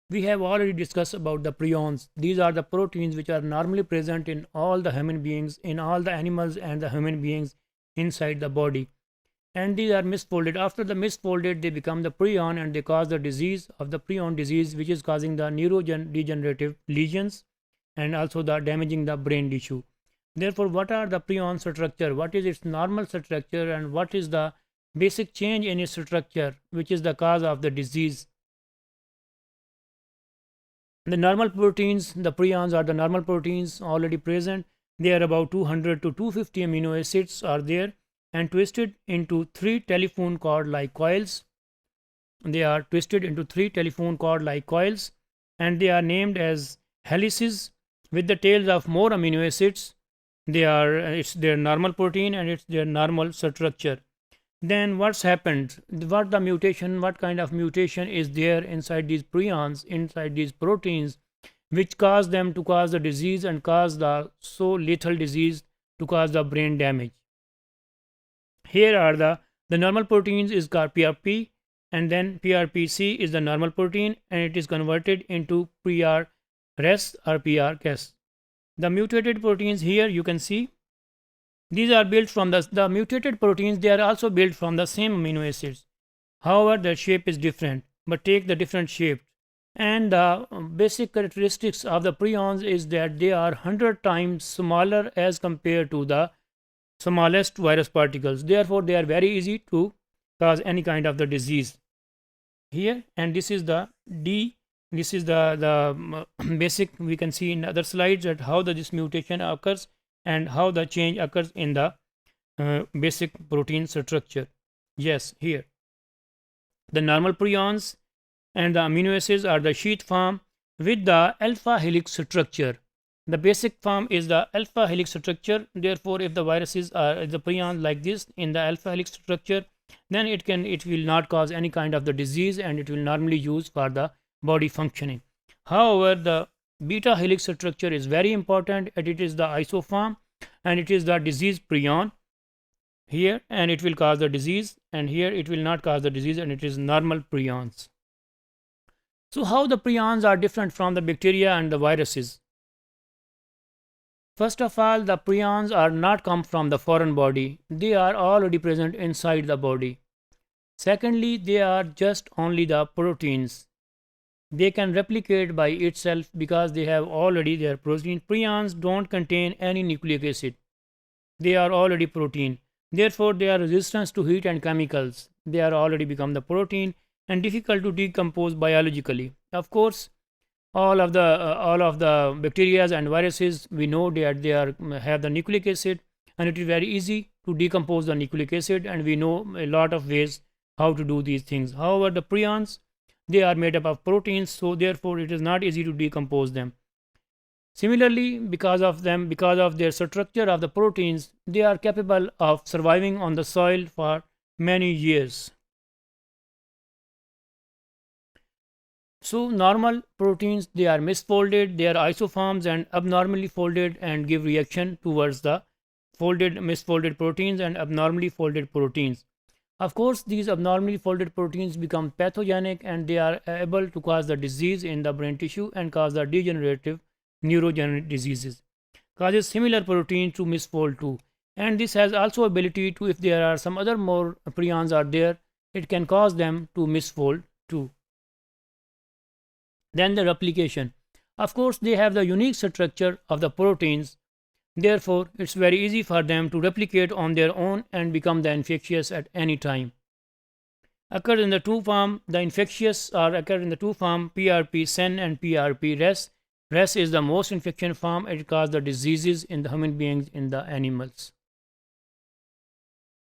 We have already discussed about the prions. These are the proteins which are normally present in all the human beings, in all the animals and the human beings inside the body. And these are misfolded. After the misfolded, they become the prion and they cause the disease of the prion disease, which is causing the neurodegenerative lesions and also the damaging the brain tissue. Therefore, what are the prion structure? What is its normal structure and what is the basic change in its structure, which is the cause of the disease? The normal proteins, the prions are the normal proteins already present. They are about 200 to 250 amino acids are there and twisted into three telephone cord like coils. They are twisted into three telephone cord like coils and they are named as helices with the tails of more amino acids. It's their normal protein and it's their normal structure. Then what's happened? What kind of mutation is there inside these prions, inside these proteins, which cause them to cause the disease and cause the so lethal disease to cause the brain damage? Here are the normal proteins is called PRP, and then PRPC is the normal protein and it is converted into PRRES or PRCAS. The mutated proteins here you can see, these are built from the mutated proteins, they are also built from the same amino acids. However, their shape is different, but take the different shape. And the basic characteristics of the prions is that they are 100 times smaller as compared to the smallest virus particles. Therefore, they are very easy to cause any kind of the disease. Here, and this is the basic, we can see in other slides that how this mutation occurs and how the change occurs in the basic protein structure. Yes, here the normal prions and the amino acids are the sheath form with the alpha helix structure. The basic form is the alpha helix structure. Therefore, if the viruses are the prions like this in the alpha helix structure, then it will not cause any kind of the disease and it will normally use for the body functioning. However, the beta helix structure is very important and it is the isoform and it is the disease prion here and it will cause the disease, and here it will not cause the disease and it is normal prions. So how the prions are different from the bacteria and the viruses? First of all, the prions are not come from the foreign body. They are already present inside the body. Secondly, they are just only the proteins. They can replicate by itself because they have already their protein. Prions don't contain any nucleic acid. They are already protein. Therefore, they are resistant to heat and chemicals. They are already become the protein and difficult to decompose biologically. Of course, all of the bacteria and viruses, we know that they have the nucleic acid and it is very easy to decompose the nucleic acid, and we know a lot of ways how to do these things. However, the prions, they are made up of proteins, so therefore it is not easy to decompose them. Similarly, because of their structure of the proteins, they are capable of surviving on the soil for many years. So normal proteins, they are misfolded, they are isoforms and abnormally folded and give reaction towards the misfolded proteins and abnormally folded proteins. Of course, these abnormally folded proteins become pathogenic and they are able to cause the disease in the brain tissue and cause the degenerative neurodegenerative diseases. Causes similar proteins to misfold too. And this has also ability to, if there are some other more prions are there, it can cause them to misfold too. Then the replication. Of course, they have the unique structure of the proteins. Therefore, it's very easy for them to replicate on their own and become the infectious at any time. Occur in the two form, the infectious are occur in the two form, PRP-SEN and PRP-RES. RES is the most infection form. It causes the diseases in the human beings, in the animals.